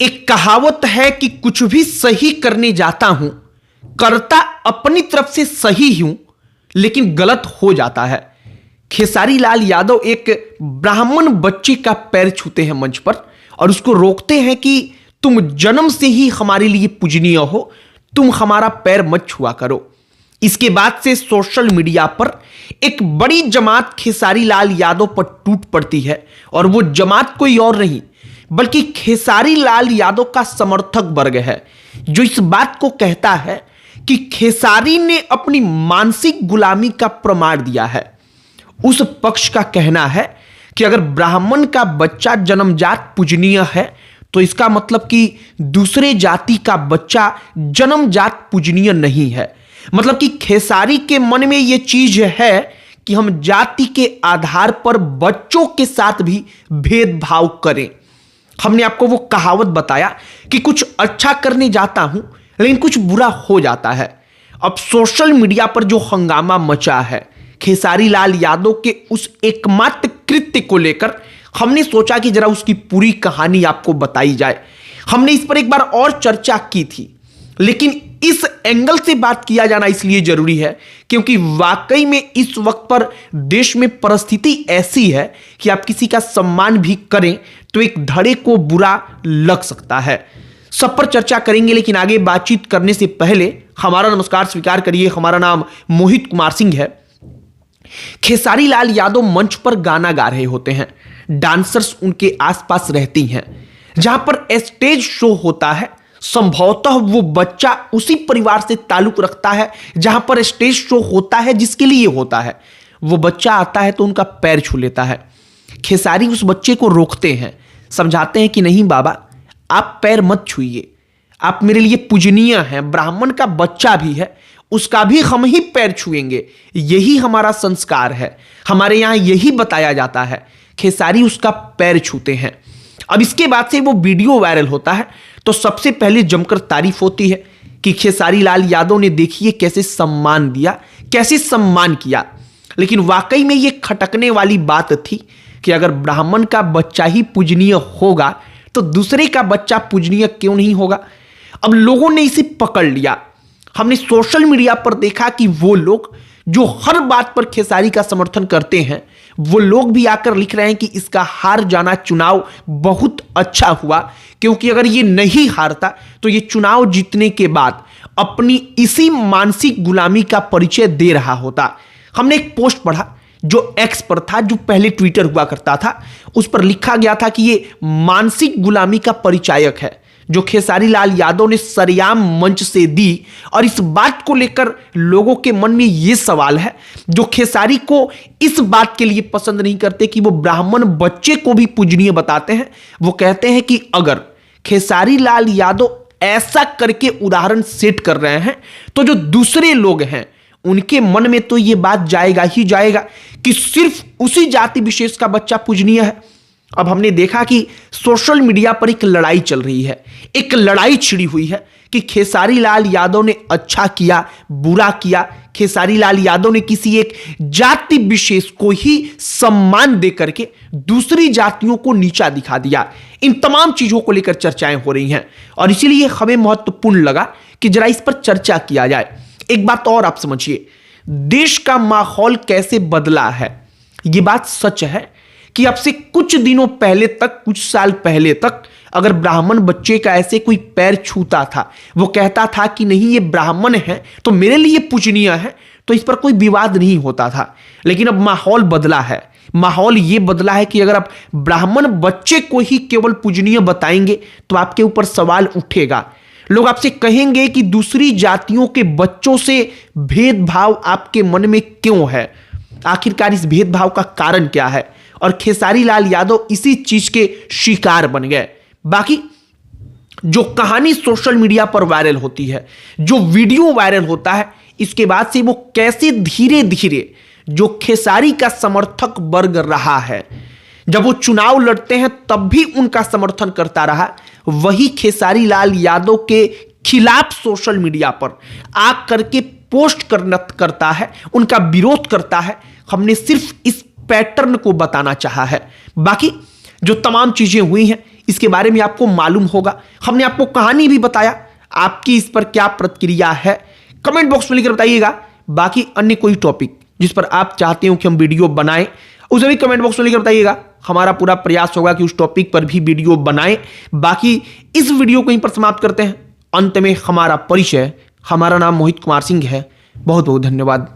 एक कहावत है कि कुछ भी सही करने जाता हूं, करता अपनी तरफ से सही हूं, लेकिन गलत हो जाता है। खेसारी लाल यादव एक ब्राह्मण बच्चे का पैर छूते हैं मंच पर और उसको रोकते हैं कि तुम जन्म से ही हमारे लिए पूजनीय हो, तुम हमारा पैर मत छुआ करो। इसके बाद से सोशल मीडिया पर एक बड़ी जमात खेसारी लाल यादव पर टूट पड़ती है और वो जमात कोई और नहीं बल्कि खेसारी लाल यादव का समर्थक वर्ग है, जो इस बात को कहता है कि खेसारी ने अपनी मानसिक गुलामी का प्रमाण दिया है। उस पक्ष का कहना है कि अगर ब्राह्मण का बच्चा जन्मजात पूजनीय है तो इसका मतलब कि दूसरे जाति का बच्चा जन्मजात पूजनीय नहीं है। मतलब कि खेसारी के मन में यह चीज है कि हम जाति के आधार पर बच्चों के साथ भी भेदभाव करें। हमने आपको वो कहावत बताया कि कुछ अच्छा करने जाता हूं लेकिन कुछ बुरा हो जाता है। अब सोशल मीडिया पर जो हंगामा मचा है खेसारी लाल यादव के उस एकमात्र कृत्य को लेकर, हमने सोचा कि जरा उसकी पूरी कहानी आपको बताई जाए। हमने इस पर एक बार और चर्चा की थी, लेकिन इस एंगल से बात किया जाना इसलिए जरूरी है क्योंकि वाकई में इस वक्त पर देश में परिस्थिति ऐसी है कि आप किसी का सम्मान भी करें तो एक धड़े को बुरा लग सकता है। सब पर चर्चा करेंगे, लेकिन आगे बातचीत करने से पहले हमारा नमस्कार स्वीकार करिए। हमारा नाम मोहित कुमार सिंह है। खेसारी लाल यादव मंच पर गाना गा रहे होते हैं, डांसर्स उनके आसपास रहती हैं। जहां पर स्टेज शो होता है संभवतः वो बच्चा उसी परिवार से ताल्लुक रखता है जहां पर स्टेज शो होता है जिसके लिए होता है। वो बच्चा आता है तो उनका पैर छू लेता है। खेसारी उस बच्चे को रोकते हैं, समझाते हैं कि नहीं बाबा, आप पैर मत छूइए, आप मेरे लिए पूजनीय हैं। ब्राह्मण का बच्चा भी है, उसका भी हम ही पैर छुएंगे, यही हमारा संस्कार है, हमारे यहां यही बताया जाता है। खेसारी उसका पैर छूते हैं। अब इसके बाद से वो वीडियो वायरल होता है तो सबसे पहले जमकर तारीफ होती है कि खेसारी लाल यादव ने देखिए कैसे सम्मान दिया, कैसे सम्मान किया। लेकिन वाकई में ये खटकने वाली बात थी कि अगर ब्राह्मण का बच्चा ही पूजनीय होगा तो दूसरे का बच्चा पूजनीय क्यों नहीं होगा। अब लोगों ने इसे पकड़ लिया। हमने सोशल मीडिया पर देखा कि वो लोग जो हर बात पर खेसारी का समर्थन करते हैं, वो लोग भी आकर लिख रहे हैं कि इसका हार जाना चुनाव बहुत अच्छा हुआ, क्योंकि अगर ये नहीं हारता तो ये चुनाव जीतने के बाद अपनी इसी मानसिक गुलामी का परिचय दे रहा होता। हमने एक पोस्ट पढ़ा जो एक्स पर था, जो पहले ट्विटर हुआ करता था, उस पर लिखा गया था कि ये मानसिक गुलामी का परिचायक है जो खेसारी लाल यादव ने सरेआम मंच से दी। और इस बात को लेकर लोगों के मन में यह सवाल है, जो खेसारी को इस बात के लिए पसंद नहीं करते कि वो ब्राह्मण बच्चे को भी पूजनीय बताते हैं, वो कहते हैं कि अगर खेसारी लाल यादव ऐसा करके उदाहरण सेट कर रहे हैं तो जो दूसरे लोग हैं उनके मन में तो यह बात जाएगा ही जाएगा कि सिर्फ उसी जाति विशेष का बच्चा पूजनीय है। अब हमने देखा कि सोशल मीडिया पर एक लड़ाई चल रही है, एक लड़ाई छिड़ी हुई है कि खेसारी लाल यादव ने अच्छा किया, बुरा किया। खेसारी लाल यादव ने किसी एक जाति विशेष को ही सम्मान देकर के दूसरी जातियों को नीचा दिखा दिया। इन तमाम चीजों को लेकर चर्चाएं हो रही हैं और इसीलिए हमें महत्वपूर्ण लगा कि जरा इस पर चर्चा किया जाए। एक बात और आप समझिए, देश का माहौल कैसे बदला है। यह बात सच है कि अब से कुछ दिनों पहले तक, कुछ साल पहले तक अगर ब्राह्मण बच्चे का ऐसे कोई पैर छूता था, वो कहता था कि नहीं ये ब्राह्मण है तो मेरे लिए पूजनीय है, तो इस पर कोई विवाद नहीं होता था। लेकिन अब माहौल बदला है। माहौल ये बदला है कि अगर आप ब्राह्मण बच्चे को ही केवल पूजनीय बताएंगे तो आपके ऊपर सवाल उठेगा। लोग आपसे कहेंगे कि दूसरी जातियों के बच्चों से भेदभाव आपके मन में क्यों है, आखिरकार इस भेदभाव का कारण क्या है। और खेसारी लाल यादव इसी चीज के शिकार बन गए। बाकी जो कहानी सोशल मीडिया पर वायरल होती है, जो वीडियो वायरल होता है, इसके बाद से वो कैसे धीरे धीरे जो खेसारी का समर्थक वर्ग रहा है, जब वो चुनाव लड़ते हैं तब भी उनका समर्थन करता रहा, वही खेसारी लाल यादव के खिलाफ सोशल मीडिया पर आकर के पोस्ट करता है, उनका विरोध करता है। हमने सिर्फ इस पैटर्न को बताना चाहा है। बाकी जो तमाम चीजें हुई हैं इसके बारे में आपको मालूम होगा। हमने आपको कहानी भी बताया, आपकी इस पर क्या प्रतिक्रिया है कमेंट बॉक्स में लिखकर बताइएगा। बाकी अन्य कोई टॉपिक जिस पर आप चाहते हो कि हम वीडियो बनाएं उसे भी कमेंट बॉक्स में लिखकर बताइएगा। हमारा पूरा प्रयास होगा कि उस टॉपिक पर भी वीडियो बनाएं। बाकी इस वीडियो को यहीं पर समाप्त करते हैं। अंत में हमारा परिचय, हमारा नाम मोहित कुमार सिंह है। बहुत बहुत धन्यवाद।